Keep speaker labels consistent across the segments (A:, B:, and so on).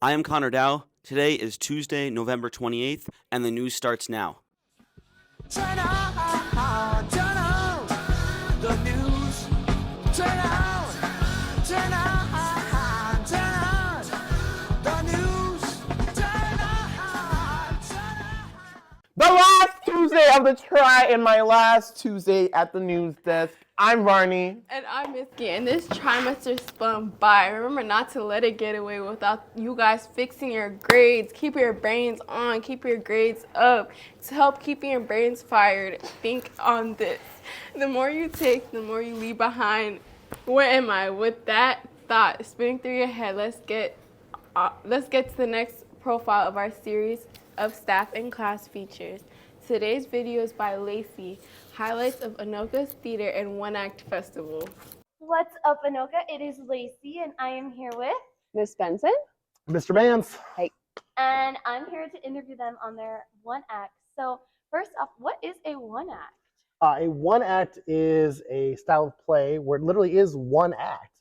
A: I am Connor Dow. Today is Tuesday, November 28th, and the news starts now.
B: Turn on the news. Turn on the news. Turn on.
C: The last Tuesday of the try and my last Tuesday at the news desk. I'm Varney.
D: And I'm Mitski, and this trimester spun by. Remember not to let it get away without you guys fixing your grades. Keep your brains on, keep your grades up. To help keeping your brains fired, think on this. The more you take, the more you leave behind. Where am I? With that thought spinning through your head, let's get to the next profile of our series of staff and class features. Today's video is by Lacey, highlights of Anoka's Theater and One Act Festival.
E: What's up, Anoka? It is Lacey, and I am here with...
F: Miss Benson.
C: Mr. Mans.
F: Hey.
E: And I'm here to interview them on their one act. So first off, what is a one act?
C: A one act is a style of play where it literally is one act.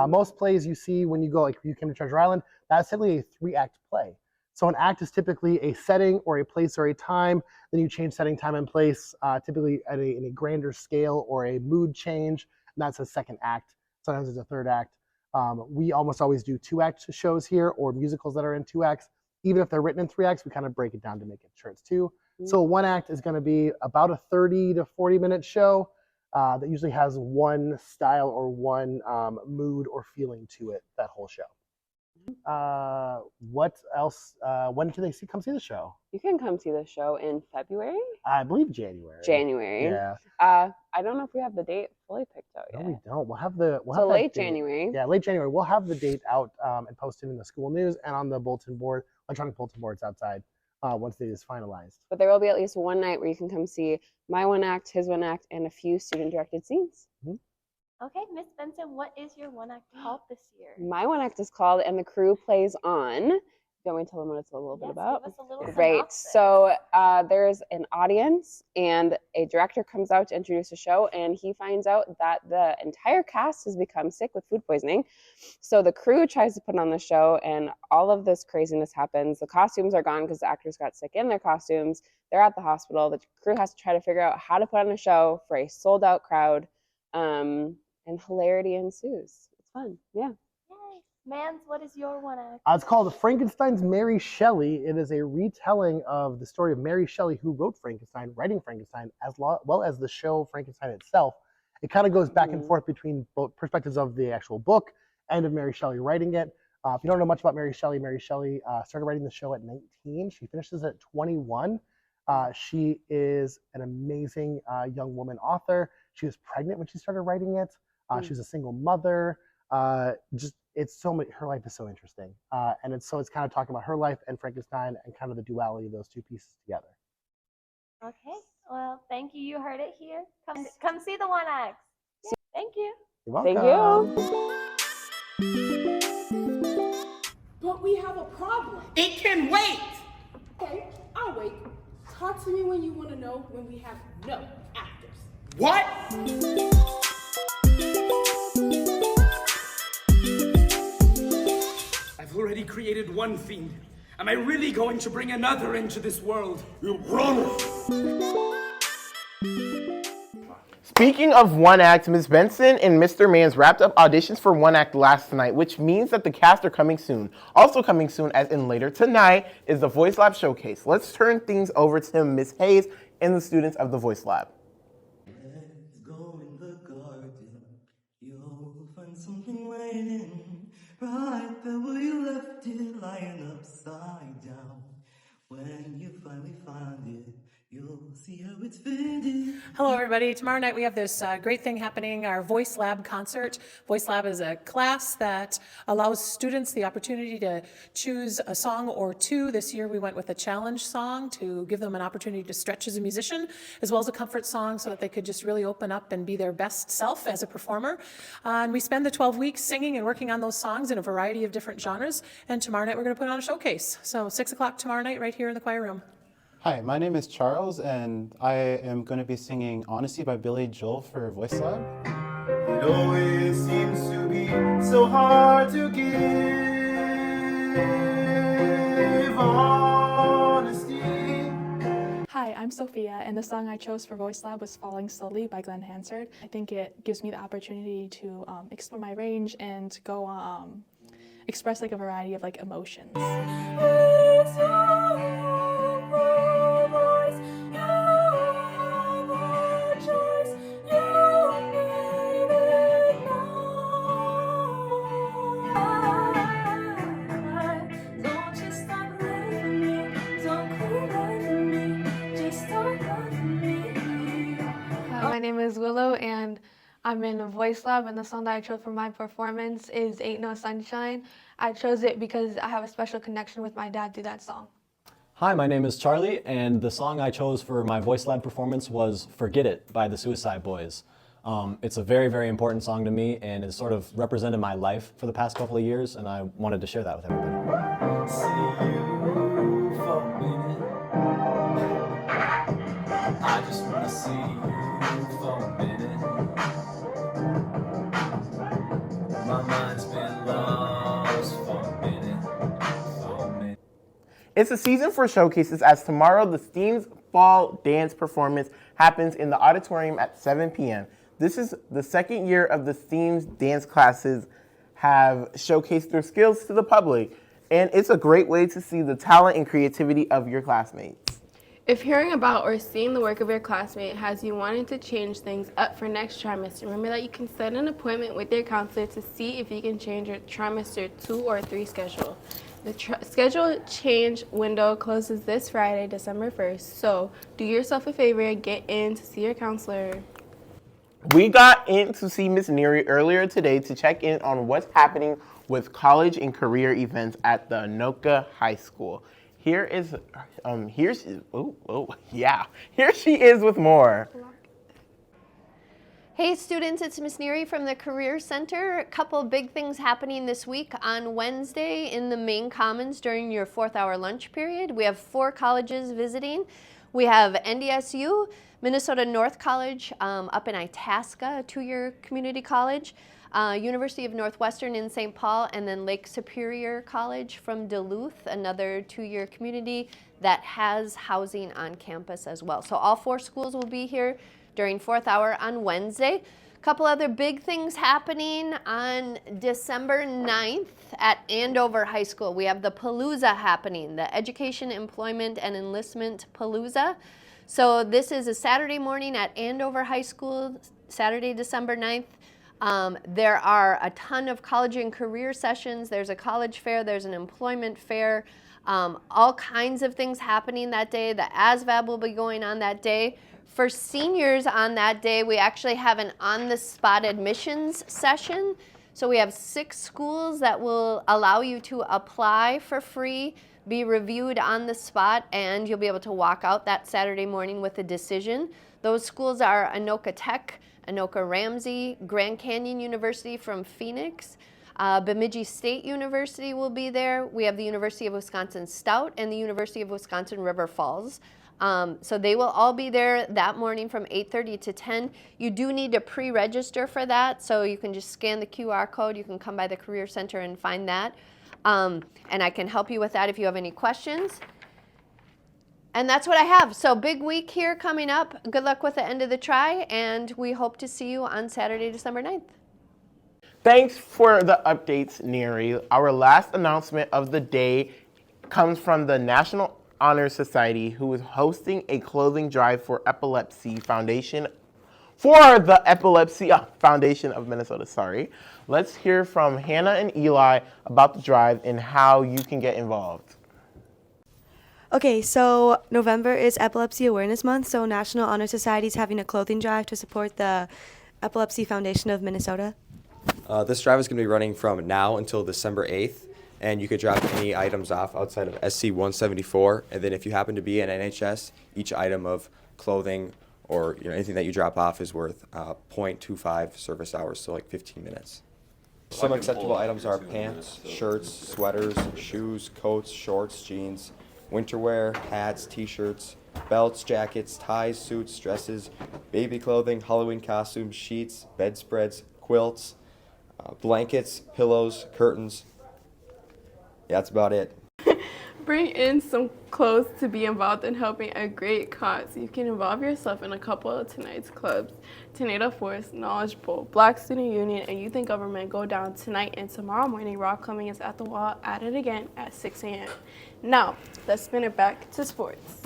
C: Most plays you see when you go, like if you came to Treasure Island, that's typically a 3-act play. So an act is typically a setting or a place or a time. Then you change setting, time, and place, typically in a grander scale or a mood change. And that's a second act. Sometimes it's a third act. We almost always do 2-act shows here or musicals that are in 2 acts. Even if they're written in 3 acts, we kind of break it down to make it sure it's 2. So one act is going to be about a 30 to 40-minute show that usually has one style or one mood or feeling to it, that whole show. What else? When can they come see the show?
F: You can come see the show in February.
C: I believe January.
F: January.
C: Yeah.
F: I don't know if we have the date fully picked out yet.
C: No, we don't. We'll have the.
F: So late January.
C: Yeah, late January. We'll have the date out and posted in the school news and on the bulletin board, electronic bulletin boards outside once the date is finalized.
F: But there will be at least one night where you can come see my one act, his one act, and a few student-directed scenes.
E: Okay, Miss Benson, what is your one act called this year?
F: My one act is called "And the Crew Plays On." Do you want me to tell them what it's a little bit about?
E: Give us a little
F: Great.
E: synopsis.
F: So there's an audience, and a director comes out to introduce a show, and he finds out that the entire cast has become sick with food poisoning. So the crew tries to put on the show, and all of this craziness happens. The costumes are gone because the actors got sick in their costumes. They're at the hospital. The crew has to try to figure out how to put on a show for a sold-out crowd, and hilarity ensues. It's fun. Yeah.
E: Yay. Mans, what is your one act?
C: It's called Frankenstein's Mary Shelley. It is a retelling of the story of Mary Shelley, who wrote Frankenstein, writing Frankenstein, as well as the show Frankenstein itself. It kind of goes back and forth between both perspectives of the actual book and of Mary Shelley writing it. If you don't know much about Mary Shelley started writing the show at 19. She finishes at 21. She is an amazing young woman author. She was pregnant when she started writing it. She was a single mother. It's so much. Her life is so interesting, and it's kind of talking about her life and Frankenstein and kind of the duality of those two pieces together.
E: Okay, well, thank you. You heard it here. Come see the one act. Yeah, thank you.
C: You're welcome.
F: Thank you.
G: But we have a problem.
H: It can wait.
G: Okay, I'll wait. Talk to me when you want to know when we have no actors.
H: What? I've already created one fiend. Am I really going to bring another into this world? You promise.
C: Speaking of one act, Ms. Benson and Mr. Mans wrapped up auditions for one act last night, which means that the cast are coming soon. Also coming soon, as in later tonight, is the Voice Lab Showcase. Let's turn things over to Ms. Hayes and the students of the Voice Lab.
I: Let's go in the garden. You'll find something waiting right there where you left it, lying upside down. When you finally find it, you'll see how it's fitted.
J: Hello, everybody. Tomorrow night we have this great thing happening, our Voice Lab concert. Voice Lab is a class that allows students the opportunity to choose a song or two. This year we went with a challenge song to give them an opportunity to stretch as a musician, as well as a comfort song so that they could just really open up and be their best self as a performer. And we spend the 12 weeks singing and working on those songs in a variety of different genres. And tomorrow night we're going to put on a showcase. So 6 o'clock tomorrow night right here in the choir room.
K: Hi, my name is Charles, and I am going to be singing Honesty by Billy Joel for Voice Lab.
I: It always seems to be so hard to give.
L: Sophia, and the song I chose for Voice Lab was Falling Slowly by Glenn Hansard. I think it gives me the opportunity to explore my range and go express like a variety of like emotions.
M: My name is Willow, and I'm in a voice lab, and the song that I chose for my performance is Ain't No Sunshine. I chose it because I have a special connection with my dad through that song.
N: Hi, my name is Charlie, and the song I chose for my voice lab performance was Forget It by the Suicide Boys. It's a very, very important song to me, and it sort of represented my life for the past couple of years, and I wanted to share that with everybody.
B: I just wanna see you for a minute. My mind's been lost for a minute.
O: It's a season for showcases, as tomorrow the STEAM's fall dance performance happens in the auditorium at 7 p.m. This is the second year of the STEAM's dance classes have showcased their skills to the public, and it's a great way to see the talent and creativity of your classmates.
D: If hearing about or seeing the work of your classmate has you wanting to change things up for next trimester, remember that you can set an appointment with your counselor to see if you can change your trimester 2 or 3 schedule. The schedule change window closes this Friday, December 1st, so do yourself a favor and get in to see your counselor.
O: We got in to see Miss Neary earlier today to check in on what's happening with college and career events at the Anoka High School. Here she is with more.
P: Hey students, it's Miss Neary from the Career Center. A couple big things happening this week. On Wednesday in the main commons during your 4th hour lunch period, we have 4 colleges visiting. We have NDSU, Minnesota North College up in Itasca, a 2-year community college, University of Northwestern in St. Paul, and then Lake Superior College from Duluth, another 2-year community that has housing on campus as well. So all 4 schools will be here during 4th hour on Wednesday. A couple other big things happening on December 9th at Andover High School. We have the Palooza happening, the Education, Employment, and Enlistment Palooza. So this is a Saturday morning at Andover High School, Saturday, December 9th. There are a ton of college and career sessions. There's a college fair, there's an employment fair, all kinds of things happening that day. The ASVAB will be going on that day. For seniors on that day, we actually have an on-the-spot admissions session. So we have 6 schools that will allow you to apply for free, be reviewed on the spot, and you'll be able to walk out that Saturday morning with a decision. Those schools are Anoka Tech, Anoka Ramsey, Grand Canyon University from Phoenix, Bemidji State University will be there. We have the University of Wisconsin Stout and the University of Wisconsin River Falls. So they will all be there that morning from 8:30 to 10. You do need to pre-register for that, so you can just scan the QR code. You can come by the Career Center and find that. And I can help you with that if you have any questions. And that's what I have. So big week here coming up. Good luck with the end of the try, and we hope to see you on Saturday, December 9th.
O: Thanks for the updates, Neary. Our last announcement of the day comes from the National Honor Society, who is hosting a clothing drive for Epilepsy Foundation, for the Epilepsy Foundation of Minnesota, sorry. Let's hear from Hannah and Eli about the drive and how you can get involved.
Q: Okay, so November is Epilepsy Awareness Month, so National Honor Society is having a clothing drive to support the Epilepsy Foundation of Minnesota.
R: This drive is going to be running from now until December 8th, and you could drop any items off outside of SC 174, and then if you happen to be an NHS, each item of clothing or anything that you drop off is worth 0.25 service hours, so like 15 minutes. Some acceptable items are pants, shirts, sweaters, shoes, coats, shorts, jeans, winter wear, hats, t-shirts, belts, jackets, ties, suits, dresses, baby clothing, Halloween costumes, sheets, bedspreads, quilts, blankets, pillows, curtains. Yeah, that's about it.
D: Bring in some clothes to be involved in helping a great cause. You can involve yourself in a couple of tonight's clubs. Tornado Force, Knowledge Bowl, Black Student Union, and Youth in Government go down tonight and tomorrow morning. Rock Climbing is at the wall at it again at 6 a.m. Now, let's spin it back to sports.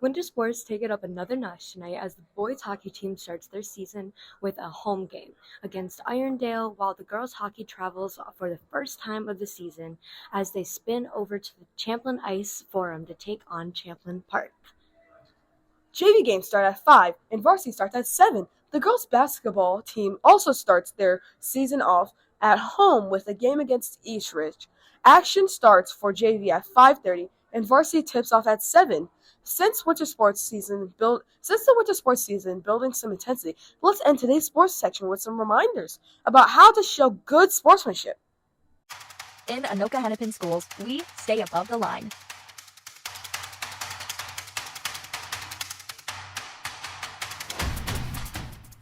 S: Winter sports take it up another notch tonight as the boys hockey team starts their season with a home game against Irondale, while the girls hockey travels for the first time of the season as they spin over to the Champlain Ice Forum to take on Champlain Park.
T: JV games start at 5 and varsity starts at 7. The girls basketball team also starts their season off at home with a game against Eastridge. Action starts for JV at 5:30 and varsity tips off at 7. Since the winter sports season building some intensity, let's end today's sports section with some reminders about how to show good sportsmanship.
U: In Anoka Hennepin schools, we stay above the line.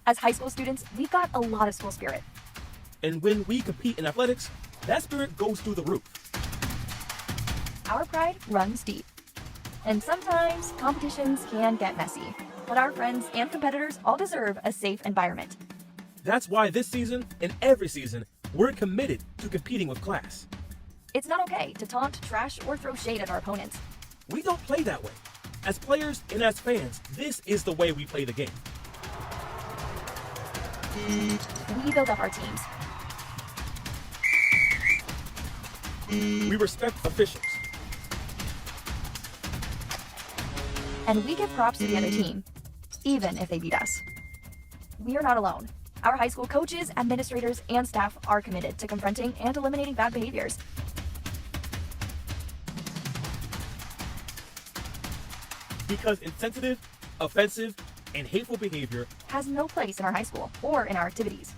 U: As high school students, we've got a lot of school spirit.
V: And when we compete in athletics, that spirit goes through the roof.
U: Our pride runs deep. And sometimes competitions can get messy, but our friends and competitors all deserve a safe environment.
V: That's why this season and every season, we're committed to competing with class.
U: It's not okay to taunt, trash, or throw shade at our opponents.
V: We don't play that way. As players and as fans, this is the way we play the game.
U: We build up our teams.
V: We respect officials.
U: And we give props to the other team, even if they beat us. We are not alone. Our high school coaches, administrators, and staff are committed to confronting and eliminating bad behaviors.
V: Because insensitive, offensive, and hateful behavior
U: has no place in our high school or in our activities.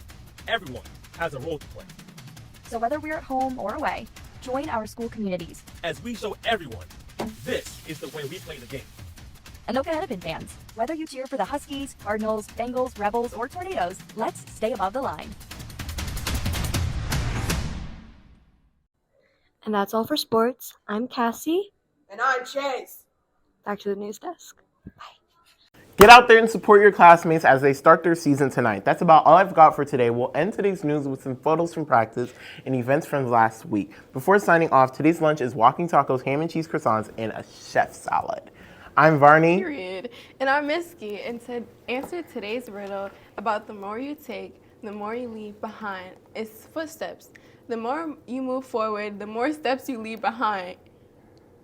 V: Everyone has a role to play.
U: So whether we're at home or away, join our school communities
V: as we show everyone this is the way we play the game.
U: Anoka Hennepin fans, whether you cheer for the Huskies, Cardinals, Bengals, Rebels, or Tornadoes, let's stay above the line.
S: And that's all for sports. I'm Cassie.
T: And I'm Chase.
S: Back to the news desk.
O: Get out there and support your classmates as they start their season tonight. That's about all I've got for today. We'll end today's news with some photos from practice and events from last week. Before signing off, today's lunch is walking tacos, ham and cheese croissants, and a chef salad. I'm Varney.
D: Period. And I'm Misky. And to answer today's riddle about the more you take, the more you leave behind. It's footsteps. The more you move forward, the more steps you leave behind.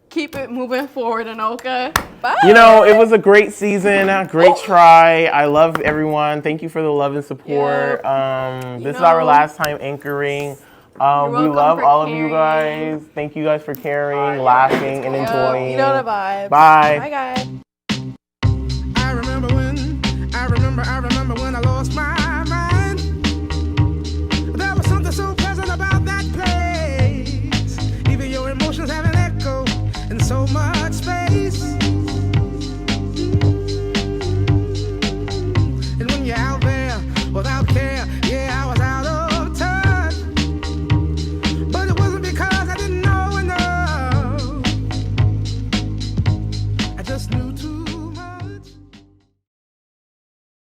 D: Keep it moving forward, Anoka. Bye.
O: You know, it was a great season, a great try. I love everyone. Thank you for the love and support. This is our last time anchoring. We love all of you guys. Thank you guys for caring, laughing, and enjoying.
D: You know the vibe.
O: Bye.
D: Bye, guys.
W: I remember when I lost my mind. There was something so pleasant about that place. Even your emotions have an echo in so much space. And when you're out there without care.